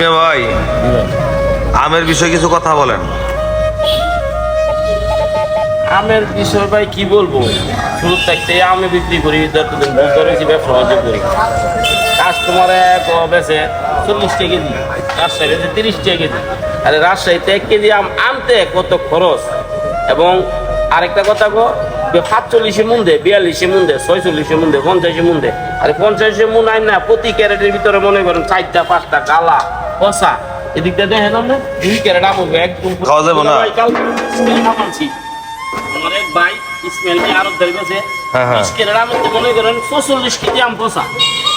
রুকমিয়া ভাই, আমের বিষয়ে কিছু কথা বলেন। আমের বিষয় ভাই কি বলবো, শুরু থাকতে আমি বিক্রি করি, যতদিন বুঝতে পেরেছি ব্যবসা বাণিজ্য করি। কাস্টমারে বেছে 40 টাকা কেজি, রাজশাহীতে 30 টাকা কেজি। আরে রাজশাহীতে 1 কেজি আম আনতে কত খরচ। এবং আরেকটা কথা 47 মুন্দে, 42 মুন্দে, 46 মুন্দে, 50 মুন্দে। আরে 50 মুন আইন না, প্রতি ক্যারেটের ভিতরে মনে করেন 4টা 5টা কালা কষা। এদিকটা দেখেন আপনি 2 ক্যারেট আম হবে একদম খাওয়া যাবে না। আমার এক ভাই ইসমাইল ভাই আরব ধরে গেছে, হ্যাঁ, হ্যাঁ। 20 ক্যারেট আম মনে করেন 45 কেজি আম কষা।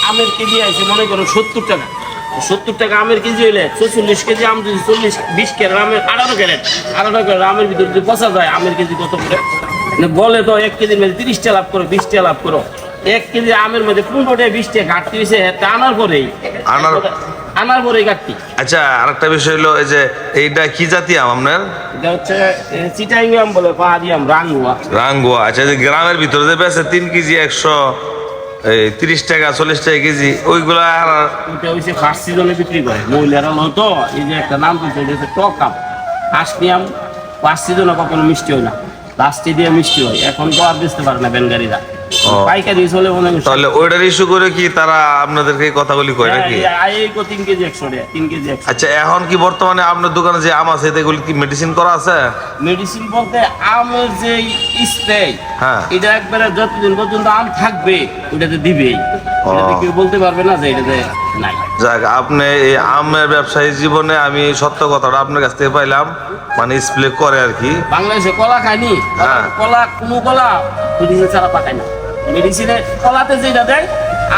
আমের কেজি আছে মনে করেন 70 টাকা। 70 টাকা আমের কেজি হইলে 46 কেজি আম যদি 20 ক্যারেট আমের 18 ক্যারেট আমের ভিতরে যদি কষা যায়, আমের কেজি কত করে বলে তো 1 কেজির মধ্যে 30 টাকা লাভ করো, 20 টাকা লাভ করো। 1 কেজি আমের মধ্যে 15 টাকা 20 টাকা ঘাটতি হয়েছে, আনার পরেই ঘাটতি। আচ্ছা, আরেকটা বিষয় হলো এই যে এইটা কি জাতীয় আম আপনার? এটা হচ্ছে চিটাং আম বলে, পাহাড়ি আম, রাঙ্গুয়া। রাঙ্গুয়া। আচ্ছা, যে গ্রামের ভিতরে যে বেছে 3 কেজি 130 টাকা 40 টাকা কেজি, ওইগুলা ওইটা হচ্ছে ফার্স্ট সিজনে বিক্রি করে মহিলারা হতো। এই যে একটা নাম করছে, এটা হচ্ছে টক আম। হাসনি আম ফার্স্ট সিজনে কখনো মিষ্টি হয় না, লাস্টে দিয়ে মিষ্টি হয়। এখন তো আর বেচতে পারে না ব্যাঙ্গারিরা, পাইকারি চলে মনে হয়। তাহলে ওইটার ইস্যু করে কি তারা আপনাদেরকে কথাগুলি কয় নাকি? 3 কেজি 100 টাকা, 3 কেজি 100। আচ্ছা, এখন কি বর্তমানে আপনার দোকানে যে আম আছে এগুলি কি মেডিসিন করা আছে? মেডিসিন বলতে আমের যে স্প্রে, হ্যাঁ। এটা একবারে যতদিন পর্যন্ত আম থাকবে ওইটাতে দিবেই। এটাতে কেউ বলতে পারবে না যে এটাতে নাই। যাক, আপনি এই আমের ব্যবসায়ী জীবনে আমি সত্য কথাটা আপনার কাছ থেকে পাইলাম, মানে স্প্রে করে আর কি। বাংলাদেশে কলা খায়নি, হ্যাঁ। কলা কোনো কলা মেডিসিন ছাড়া পাকায় না। মেডিসিনে কলাতে যেটা দেয়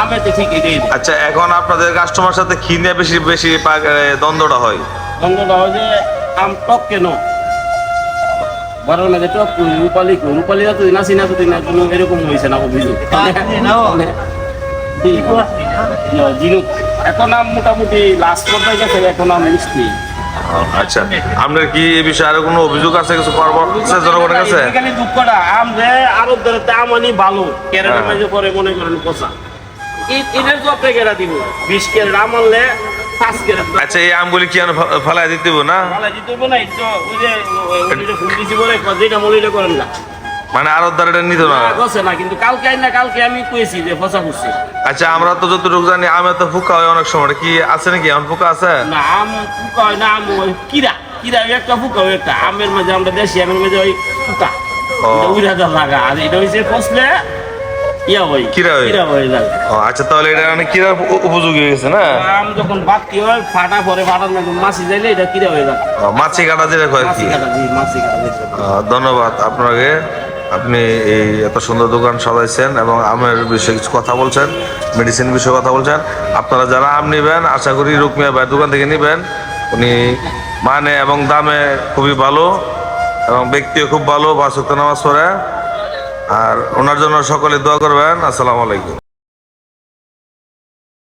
আমেতে ঠিক এটাই দেয়। আচ্ছা, এখন আপনাদের কাস্টমার সাথে কি নিয়ে বেশি বেশি দ্বন্দ্বটা হয়? দ্বন্দ্বটা হয় যে আম টক কেন, বড় মেয়েদের টক রূপালীরা তো নাচি না, তো না কোনো এরকম হয়েছে না অভিযোগ। জিনুক এখন আম মোটামুটি লাস্ট পর্যায়ে গেছে, এখন আম মিষ্টি। আচ্ছা, আপনার কি এই বিষয়ে আরো কোনো অভিযোগ আছে, কিছু করবো জনগণের কাছে? এখানে দুঃখটা আম যে আরো ধরে আম আনি ভালো ক্যারেটের মাঝে পরে মনে করেন পচা, এদের তো আপনি কেরা দিব 20 ক্যারেট আম আনলে 5 ক্যারেট। আচ্ছা, এই আমগুলি কি ফেলাই দিতে হবে না? ভালো দিতে হবে না, তো ওই যে ফুল দিছি বলে যেটা মলিটা করেন না, মানে আরো দ্বারা নিত না? গছে না, কিন্তু কালকে আই না, কালকে আমি কইছি যে পচা করছি। আচ্ছা, আমরা তো যতটুকু জানি আমে তো ফুকা হয় অনেক সময়, কি আছে নাকি এখন ফুকা আছে? না, আম ফুকা হয় না, আম ওই কিরা একটা ফুকা হয় একটা আমের মাঝে, আমরা দেশি আমের মাঝে ওই ফুকা উইরা লাগা, আর এটা হইছে ফসলে ইয়া হয়, কিরা হয়ে যায়। আচ্ছা, তাহলে এটা অনেক কিরা উপযোগী হয়ে গেছে না? আম যখন বাকি হয় ফাটা পরে, ফাটার মধ্যে মাছি যাইলে এটা কিরা হয়ে যায়। মাছি কাটা যেটা হয় আর কি। মাছি কাটা। ধন্যবাদ আপনাকে, আপনি এই এত সুন্দর দোকান সাজাইছেন এবং আমের বিষয়ে কিছু কথা বলছেন, মেডিসিন বিষয়ে কথা বলছেন। আপনারা যারা আম নেবেন, আশা করি রুকমিয়া ভাইয়ের দোকান থেকে নেবেন। উনি মানে এবং দামে খুবই ভালো এবং ব্যক্তিও খুব ভালো, 5 ওয়াক্ত নামাজ পড়ে। আর ওনার জন্য সকলে দোয়া করবেন। আসসালামু আলাইকুম।